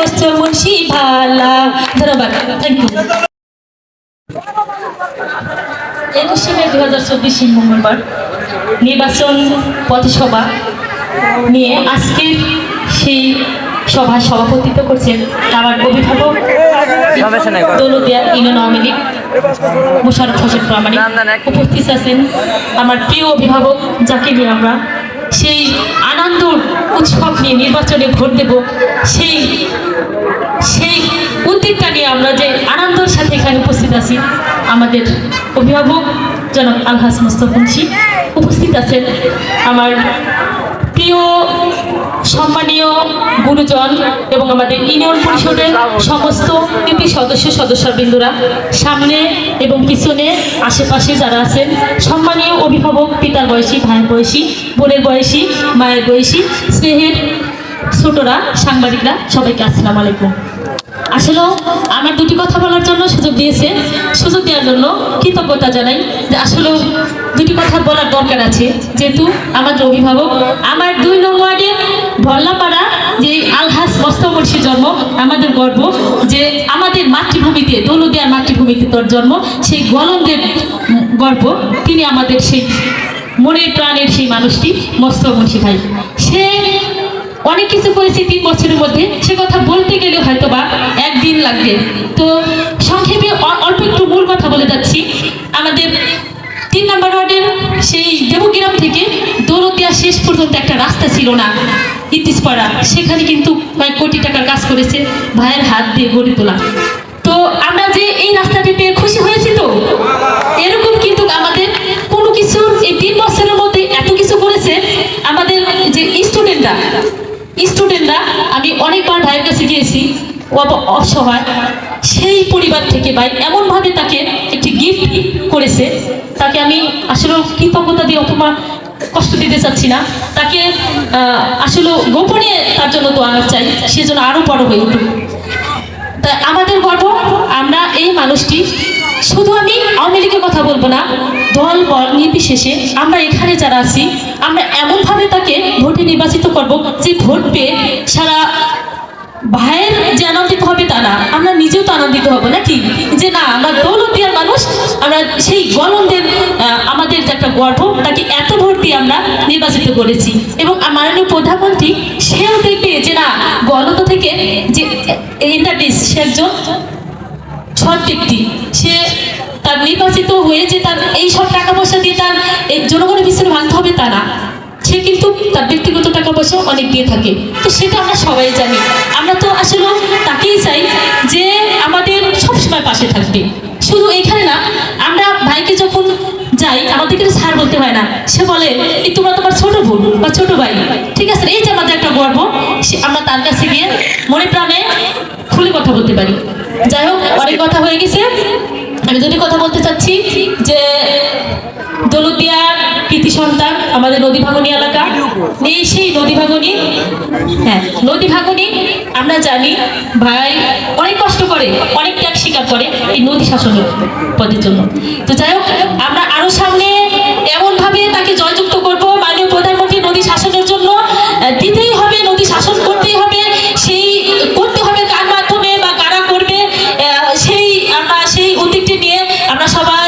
মস্ত মুন্সি ভালা। ধন্যবাদ, থ্যাংক ইউ। 21শে মে 2024 মঙ্গলবার নির্বাচন পথসভা নিয়ে আজকের সেই সভার সভাপতিত্ব করছেন আমার অভিভাবক দৌলতদিয়া ইউনিয়ন আওয়ামী লীগ মোশাররফ হোসেন প্রামাণিক। উপস্থিত আছেন আমার প্রিয় অভিভাবক যাকে নিয়ে আমরা সেই আনন্দ উৎসব নিয়ে নির্বাচনে ভোট দেব, সেই উদ্যোগটা নিয়ে আমরা যে আনন্দের সাথে এখানে উপস্থিত আছি। আমাদের অভিভাবক জনাব আলহাজ মোস্তফা মুন্সি উপস্থিত আছেন, আমার প্রিয় সম্মানীয় গুরুজন এবং আমাদের ইউনিয়ন পরিষদের সমস্ত ইউপি সদস্যবৃন্দরা, সামনে এবং পিছনে আশেপাশে যারা আছেন, সম্মানীয় অভিভাবক, পিতার বয়সী, ভাইয়ের বয়সী, বোনের বয়সী, মায়ের বয়সী, স্নেহের ছোটরা, সাংবাদিকরা, সবাইকে আসসালামু আলাইকুম। আসলেও আমার দুটি কথা বলার জন্য সুযোগ দেওয়ার জন্য কৃতজ্ঞতা জানাই। যে আসলেও দুটি কথা বলার দরকার আছে, যেহেতু আমাদের অভিভাবক, আমার 2 নং ওয়ার্ডের ভল্লাপাড়া যে আলহাজ মোস্তফা মুন্সির জন্ম, আমাদের গর্ব যে আমাদের মাতৃভূমিতে, দৌলতদিয়ার মাতৃভূমিতে তোর জন্ম, সেই গোলন্দের গর্ব, তিনি আমাদের সেই মনের প্রাণের সেই মানুষটি মোস্তফা মুন্সি ভাই। সে অনেক কিছু করেছে 3 বছরের মধ্যে, সে কথা বলতে গেলে হয়তো বা একদিন লাগবে। তো সংক্ষেপে অল্প একটু মূল কথা বলে যাচ্ছি। আমাদের 3 নম্বর ওয়ার্ডের সেই দেবগ্রাম থেকে দৌলতদিয়া শেষ পর্যন্ত একটা রাস্তা ছিল না, ইতিসপাড়া, সেখানে কিন্তু কয়েক কোটি টাকার কাজ করেছে ভাইয়ের হাত দিয়ে গড়ে তোলা। তো আমরা যে এই রাস্তাটি পেয়ে খুশি হয়েছি, তো এরকম কিন্তু আমাদের কোনো কিছু এই 3 বছরের মধ্যে এত কিছু করেছে আমাদের যে স্টুডেন্টরা। আমি অনেকবার ভাইয়ের কাছে গিয়েছি, অসহায় সেই পরিবার থেকে ভাই এমনভাবে তাকে একটি গিফট করেছে, তাকে আমি আসলে কৃতজ্ঞতা দিয়ে অথবা কষ্ট দিতে চাচ্ছি না, তাকে আসলে গোপনে তার জন্য দোয়া চাই, সেজন্য আরও বড় হয়ে উঠুক। তা আমাদের গর্ব, আমরা এই মানুষটি, শুধু আমি আওয়ামী লীগের কথা বলবো না, দল বল নির্বিশেষে আমরা এখানে যারা আছি, আমরা এমনভাবে তাকে ভোটে নির্বাচিত করব যে ভোট পেয়ে সারা ভাইয়ের যে আনন্দিত হবে তা না, আমরা নিজেও তো আনন্দিত হব নাকি, যে না আমরা দৌলতদিয়ার মানুষ, আমরা সেই গলন্দের আমাদের যে একটা গর্ব, তাকে এত ভোট দিয়ে আমরা নির্বাচিত করেছি। এবং মাননীয় প্রধানমন্ত্রী সেও দেখবে যে না, গলন্দ থেকে যে এন্টারপ্রাইজ, সে একজন সৎ ব্যক্তি, সে তার নির্বাচিত হয়ে যে তার এই সব টাকা পয়সা দিয়ে তার এই জনগণের পিছনে ভাঙতে হবে তা না, সে কিন্তু তার ব্যক্তিগত টাকা পয়সা অনেক দিয়ে থাকে। তো সেটা আমরা সবাই জানি। আমরা তো আসলে তাকেই চাই যে আমাদের সবসময় পাশে থাকবে। শুধু এখানে না, আমরা ভাইকে যখন যাই আমাদেরকে স্যার বলতে হয় না, সে বলে এই তোমরা তোমার ছোট বোন বা ছোট ভাই, ঠিক আছে, এই যে আমাদের একটা গর্ব, আমরা তার কাছে গিয়ে মনে প্রাণে খুলে কথা বলতে পারি। যাই হোক, অনেক কথা হয়ে গেছে, আমি যদি কথা বলতে চাচ্ছি যে দৌলতদিয়ার কৃতি সন্তান আমাদের নদী ভাঙনি এলাকা, এই সেই নদী ভাঙনি, হ্যাঁ নদী ভাঙনি, আমরা জানি ভাই অনেক কষ্ট করে, অনেক ত্যাগ স্বীকার করে এই নদী শাসনের পদের জন্য। তো যাই হোক, আমরা আরো সামনে এমনভাবে তাকে জয়যুক্ত করব, মাননীয় প্রধানমন্ত্রী নদী শাসনের জন্য দিতেই হবে, নদী শাসন করতেই হবে, সেই করতে হবে কার মাধ্যমে বা কারা করবে, সেই আমরা সেই উদ্যোগটি নিয়ে আমরা সবাই